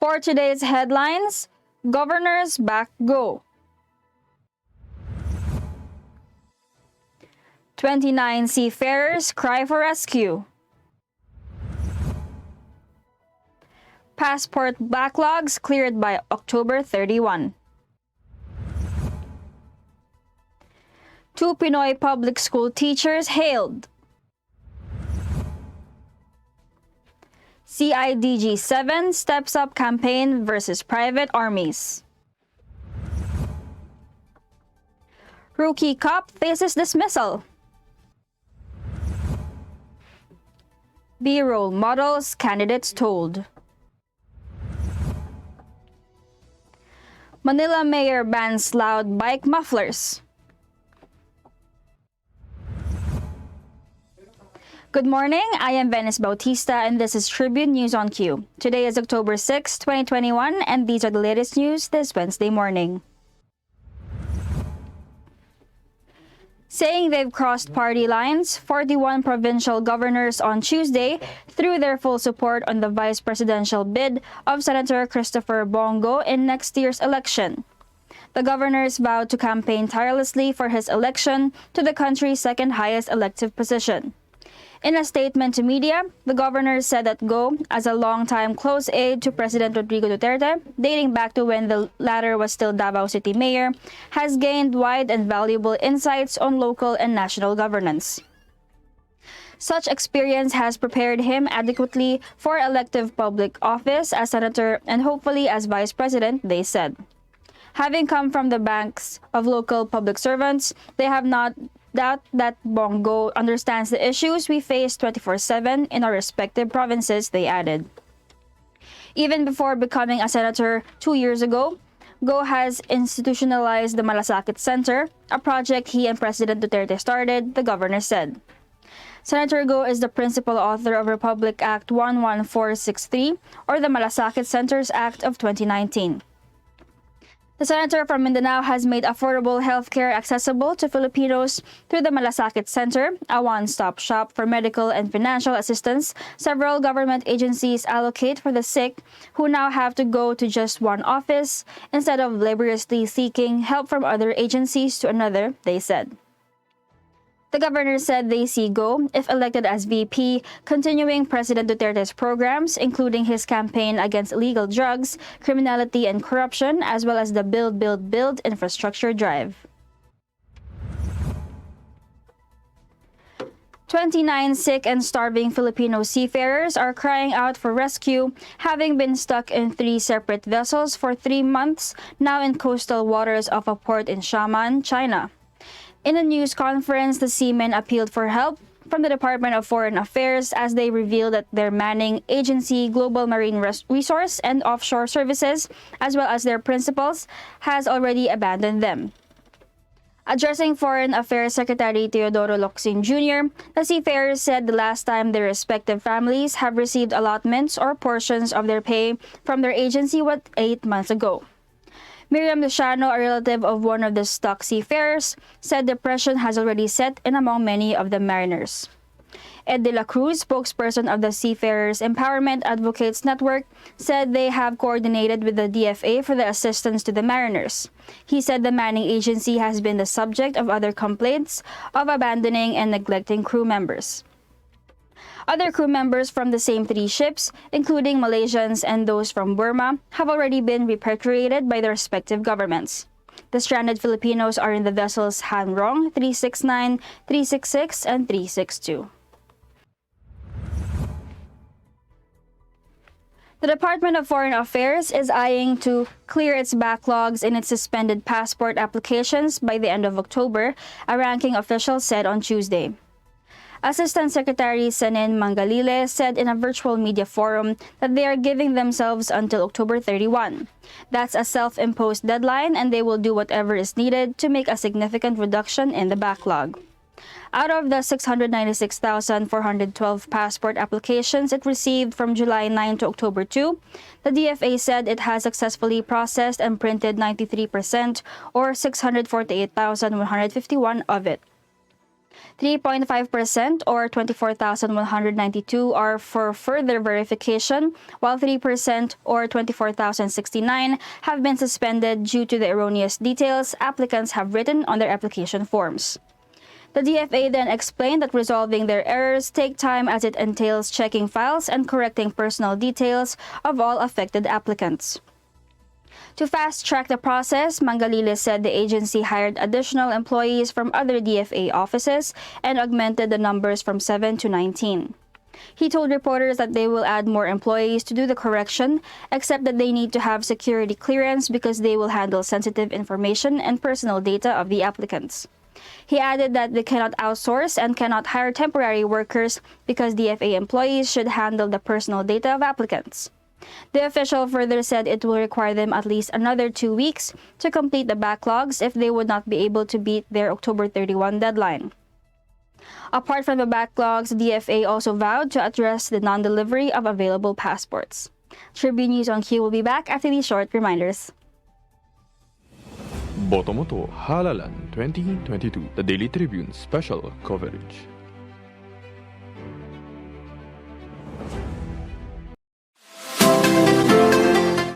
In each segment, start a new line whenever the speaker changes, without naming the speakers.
For today's headlines, Governors back go. 29 seafarers cry for rescue. Passport backlogs cleared by October 31. 2 Pinoy public school teachers hailed. CIDG 7 steps up campaign versus private armies. Rookie cop faces dismissal. B-roll models candidates told. Manila mayor bans loud bike mufflers. Good morning, I am Venice Bautista and this is Tribune News on Q. Today is October 6, 2021 and these are the latest news this Wednesday morning. Saying they've crossed party lines, 41 provincial governors on Tuesday threw their full support on the vice presidential bid of Senator Christopher Bongo in next year's election. The governors vowed to campaign tirelessly for his election to the country's second highest elective position. In a statement to media, the governor said that Go, as a longtime close aide to President Rodrigo Duterte, dating back to when the latter was still Davao City Mayor, has gained wide and valuable insights on local and national governance. Such experience has prepared him adequately for elective public office as senator and hopefully as vice president, they said. Having come from the ranks of local public servants, they have not doubt that Bongo understands the issues we face 24/7 in our respective provinces, they added. Even before becoming a senator 2 years ago, Go has institutionalized the Malasakit Center, a project he and President Duterte started, the governor said. Senator Go is the principal author of Republic Act 11463, or the Malasakit Centers Act of 2019. The senator from Mindanao has made affordable healthcare accessible to Filipinos through the Malasakit Center, a one-stop shop for medical and financial assistance several government agencies allocate for the sick who now have to go to just one office instead of laboriously seeking help from other agencies to another, they said. The governor said they see Go, if elected as VP, continuing President Duterte's programs, including his campaign against illegal drugs, criminality, and corruption, as well as the Build, Build, Build infrastructure drive. 29 sick and starving Filipino seafarers are crying out for rescue, having been stuck in 3 separate vessels for 3 months, now in coastal waters of a port in Xiamen, China. In a news conference, the seamen appealed for help from the Department of Foreign Affairs as they revealed that their manning agency, Global Marine Resource and Offshore Services, as well as their principals, has already abandoned them. Addressing Foreign Affairs Secretary Teodoro Locsin Jr., the seafarers said the last time their respective families have received allotments or portions of their pay from their agency was 8 months ago. Miriam Luciano, a relative of one of the stuck seafarers, said depression has already set in among many of the mariners. Ed de la Cruz, spokesperson of the Seafarers Empowerment Advocates Network, said they have coordinated with the DFA for the assistance to the mariners. He said the manning agency has been the subject of other complaints of abandoning and neglecting crew members. Other crew members from the same 3 ships, including Malaysians and those from Burma, have already been repatriated by their respective governments. The stranded Filipinos are in the vessels Han Rong 369, 366, and 362. The Department of Foreign Affairs is eyeing to clear its backlogs in its suspended passport applications by the end of October, a ranking official said on Tuesday. Assistant Secretary Senin Mangalile said in a virtual media forum that they are giving themselves until October 31. That's a self-imposed deadline and they will do whatever is needed to make a significant reduction in the backlog. Out of the 696,412 passport applications it received from July 9 to October 2, the DFA said it has successfully processed and printed 93% or 648,151 of it. 3.5% or 24,192 are for further verification, while 3% or 24,069 have been suspended due to the erroneous details applicants have written on their application forms. The DFA then explained that resolving their errors take time as it entails checking files and correcting personal details of all affected applicants. To fast-track the process, Mangaliles said the agency hired additional employees from other DFA offices and augmented the numbers from 7 to 19. He told reporters that they will add more employees to do the correction, except that they need to have security clearance because they will handle sensitive information and personal data of the applicants. He added that they cannot outsource and cannot hire temporary workers because DFA employees should handle the personal data of applicants. The official further said it will require them at least another 2 weeks to complete the backlogs if they would not be able to beat their October 31 deadline. Apart from the backlogs, the DFA also vowed to address the non-delivery of available passports. Tribune News on Q will be back after these short reminders.
Boto mo to, Halalan 2022, the Daily Tribune special coverage.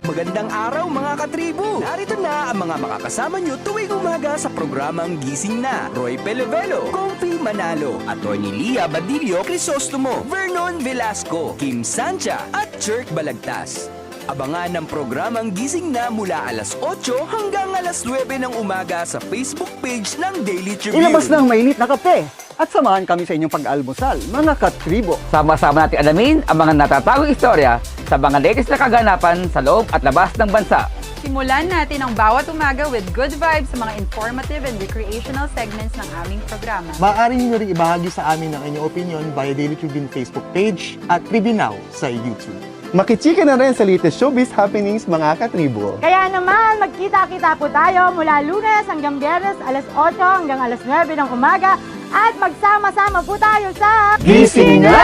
Magandang araw mga katribu! Narito na ang mga makakasama nyo tuwing umaga sa programang Gising Na. Roy Pelevelo, Comfy Manalo, Atty. Lia Badillo Crisostomo, Vernon Velasco, Kim Sancha at Chirk Balagtas. Abangan ang programang Gising Na mula alas 8 hanggang alas 9 ng umaga sa Facebook page ng Daily Tribune.
Ilabas na ang mainit na kape at samahan kami sa inyong pag-almusal, mga katribo.
Sama-sama natin alamin ang mga natatagong istorya sa mga latest na kaganapan sa loob at labas ng bansa.
Simulan natin ang bawat umaga with good vibes sa mga informative and recreational segments ng aming programa.
Maaari niyo rin ibahagi sa amin ang inyong opinion via Daily Tribune Facebook page at Tribune Now sa YouTube.
Makichika na rin sa latest showbiz happenings, mga katribo.
Kaya naman, magkita-kita po tayo mula Lunes hanggang Biyernes, alas 8 hanggang alas 9 ng umaga at magsama-sama po tayo sa
Gising Na!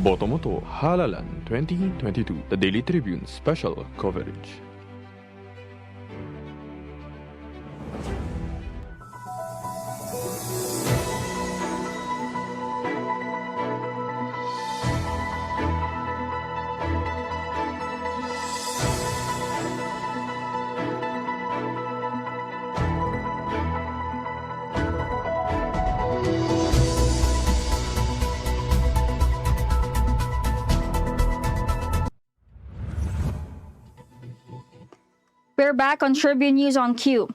Boto mo to, Halalan 2022, the Daily Tribune special coverage.
We're back on Tribune News on Q.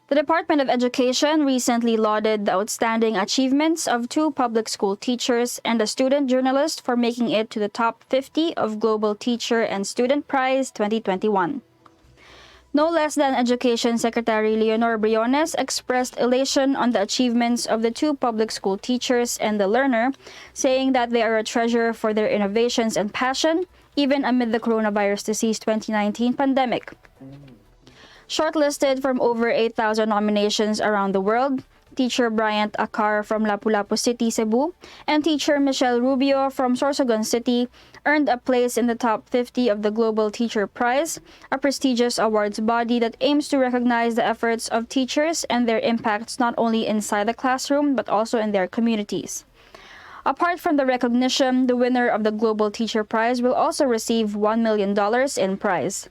The Department of Education recently lauded the outstanding achievements of 2 public school teachers and a student journalist for making it to the top 50 of Global Teacher and Student Prize 2021. No less than Education Secretary Leonor Briones expressed elation on the achievements of the 2 public school teachers and the learner, saying that they are a treasure for their innovations and passion, even amid the coronavirus disease 2019 pandemic. Shortlisted from over 8,000 nominations around the world, Teacher Bryant Akar from Lapu-Lapu City, Cebu, and Teacher Michelle Rubio from Sorsogon City earned a place in the top 50 of the Global Teacher Prize, a prestigious awards body that aims to recognize the efforts of teachers and their impacts not only inside the classroom but also in their communities. Apart from the recognition, the winner of the Global Teacher Prize will also receive $1 million in prize.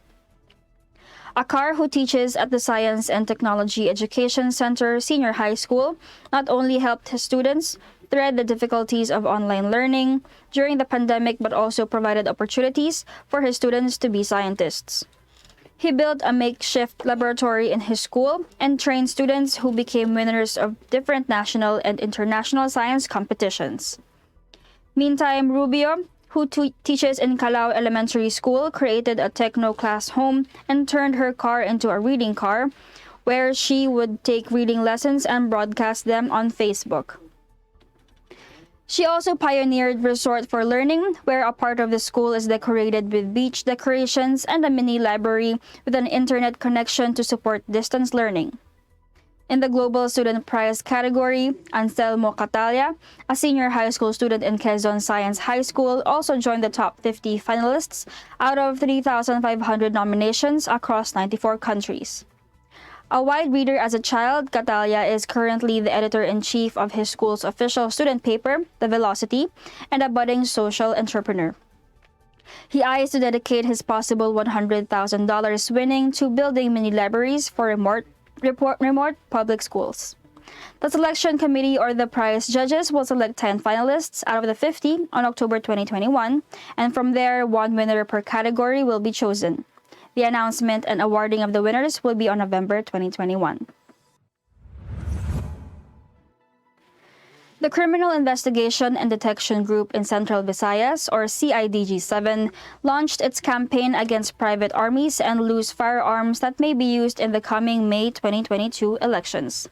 Akar, who teaches at the Science and Technology Education Center Senior High School, not only helped his students thread the difficulties of online learning during the pandemic but also provided opportunities for his students to be scientists. He built a makeshift laboratory in his school and trained students who became winners of different national and international science competitions. Meantime, Rubio, who teaches in Calao Elementary School, created a techno class home and turned her car into a reading car, where she would take reading lessons and broadcast them on Facebook. She also pioneered Resort for Learning, where a part of the school is decorated with beach decorations and a mini library with an internet connection to support distance learning. In the Global Student Prize category, Anselmo Catalia, a senior high school student in Quezon Science High School, also joined the top 50 finalists out of 3,500 nominations across 94 countries. A wide reader as a child, Catalia is currently the editor-in-chief of his school's official student paper, The Velocity, and a budding social entrepreneur. He eyes to dedicate his possible $100,000 winning to building mini libraries for remote public schools. The selection committee or the prize judges will select 10 finalists out of the 50 on October 2021, and from there, one winner per category will be chosen. The announcement and awarding of the winners will be on November 2021. The Criminal Investigation and Detection Group in Central Visayas, or CIDG-7, launched its campaign against private armies and loose firearms that may be used in the coming May 2022 elections.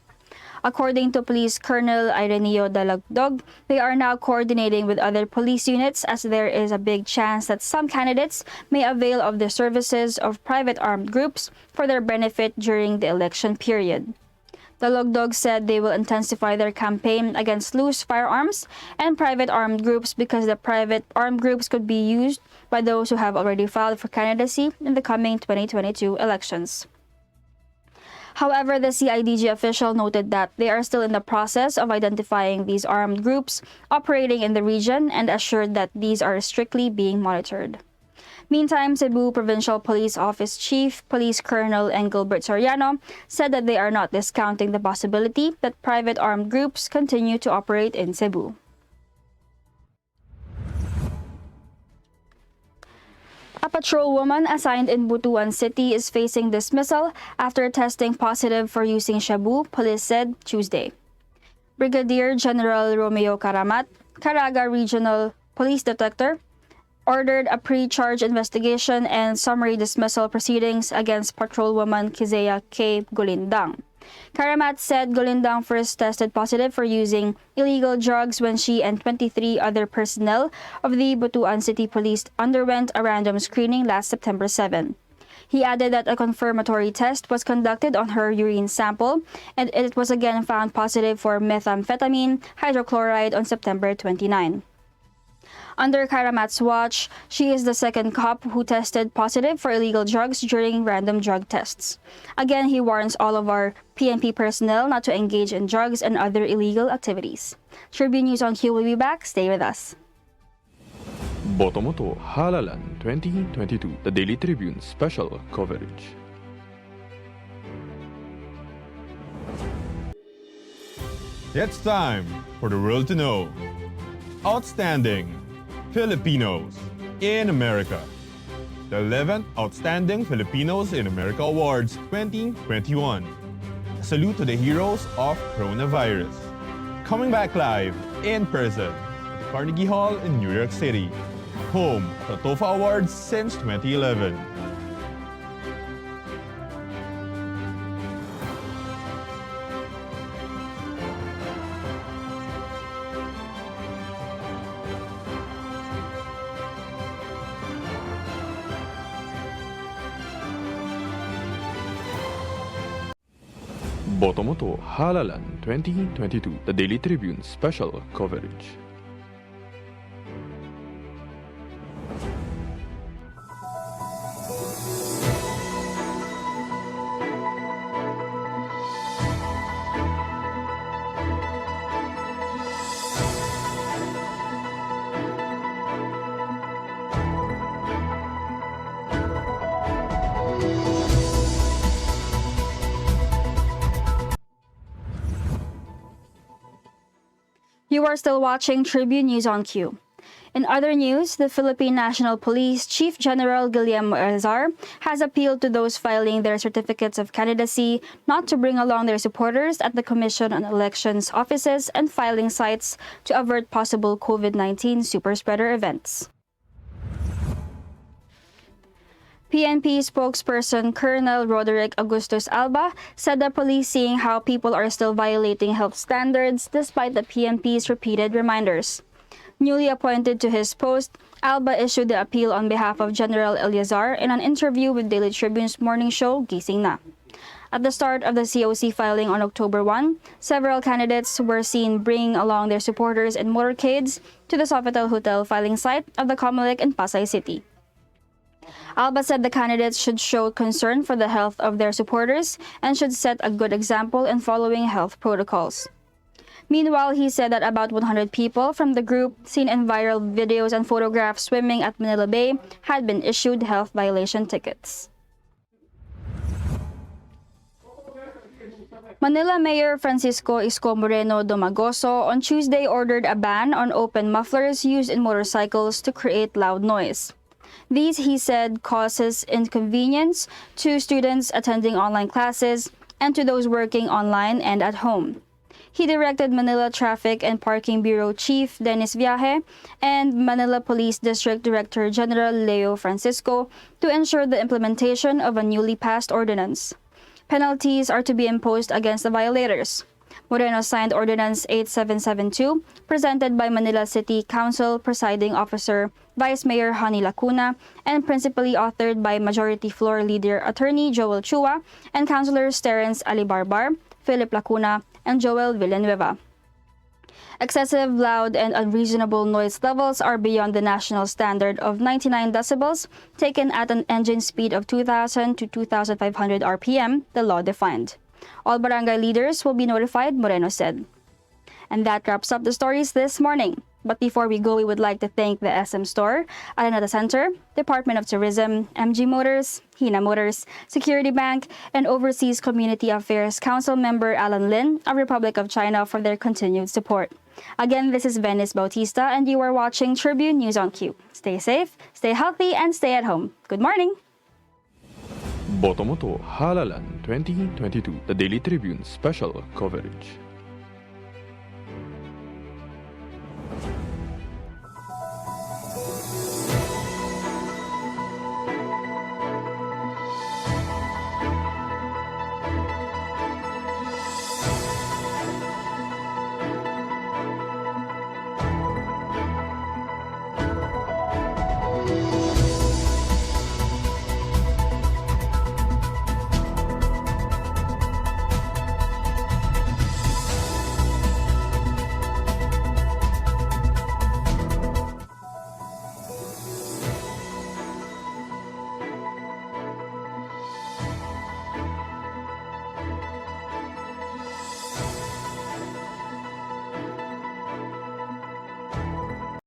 According to Police Colonel Ireneo Dalagdog, they are now coordinating with other police units as there is a big chance that some candidates may avail of the services of private armed groups for their benefit during the election period. Dalagdog said they will intensify their campaign against loose firearms and private armed groups because the private armed groups could be used by those who have already filed for candidacy in the coming 2022 elections. However, the CIDG official noted that they are still in the process of identifying these armed groups operating in the region and assured that these are strictly being monitored. Meantime, Cebu Provincial Police Office Chief Police Colonel Engelbert Soriano said that they are not discounting the possibility that private armed groups continue to operate in Cebu. A patrol woman assigned in Butuan City is facing dismissal after testing positive for using shabu, police said Tuesday. Brigadier General Romeo Karamat, Caraga Regional Police Detector, ordered a pre-charge investigation and summary dismissal proceedings against patrolwoman Kizea K. Golindang. Karamat said Golindang first tested positive for using illegal drugs when she and 23 other personnel of the Butuan City Police underwent a random screening last September 7. He added that a confirmatory test was conducted on her urine sample and it was again found positive for methamphetamine hydrochloride on September 29. Under Karamat's watch, she is the second cop who tested positive for illegal drugs during random drug tests. Again, he warns all of our PNP personnel not to engage in drugs and other illegal activities. Tribune News on Q will be back. Stay with us.
Botomoto Halalan 2022, the Daily Tribune special coverage.
It's time for the world to know. Outstanding Filipinos in America. The 11th Outstanding Filipinos in America Awards 2021. A salute to the heroes of coronavirus. Coming back live in person at the Carnegie Hall in New York City. Home to the TOFA Awards since 2011.
Botomoto Halalan 2022, the Daily Tribune special coverage.
You are still watching Tribune News on Q. In other news, the Philippine National Police Chief General Guillermo Eleazar has appealed to those filing their certificates of candidacy not to bring along their supporters at the Commission on Elections offices and filing sites to avert possible COVID-19 superspreader events. PNP spokesperson Colonel Roderick Augustus Alba said that police seeing how people are still violating health standards despite the PNP's repeated reminders. Newly appointed to his post, Alba issued the appeal on behalf of General Eleazar in an interview with Daily Tribune's morning show, Gising Na. At the start of the COC filing on October 1, several candidates were seen bringing along their supporters in motorcades to the Sofitel Hotel filing site of the Comelec in Pasay City. Alba said the candidates should show concern for the health of their supporters and should set a good example in following health protocols. Meanwhile, he said that about 100 people from the group, seen in viral videos and photographs swimming at Manila Bay, had been issued health violation tickets. Manila Mayor Francisco Isko Moreno Domagoso on Tuesday ordered a ban on open mufflers used in motorcycles to create loud noise. These, he said, causes inconvenience to students attending online classes and to those working online and at home. He directed Manila Traffic and Parking Bureau Chief Dennis Viaje and Manila Police District Director General Leo Francisco to ensure the implementation of a newly passed ordinance. Penalties are to be imposed against the violators. Moreno signed Ordinance 8772, presented by Manila City Council Presiding Officer Vice Mayor Honey Lacuna, and principally authored by Majority Floor Leader Attorney Joel Chua and Councilors Terence Alibarbar, Philip Lacuna, and Joel Villanueva. Excessive, loud, and unreasonable noise levels are beyond the national standard of 99 decibels, taken at an engine speed of 2,000 to 2,500 RPM, the law defined. All barangay leaders will be notified, Moreno said. And that wraps up the stories this morning. But before we go, we would like to thank the SM Store, Araneta Center, Department of Tourism, MG Motors, Hina Motors, Security Bank, and Overseas Community Affairs Council member Alan Lin of Republic of China for their continued support. Again, this is Venice Bautista, and you are watching Tribune News on Cue. Stay safe, stay healthy, and stay at home. Good morning!
Boto mo to Halalan 2022, the Daily Tribune special coverage.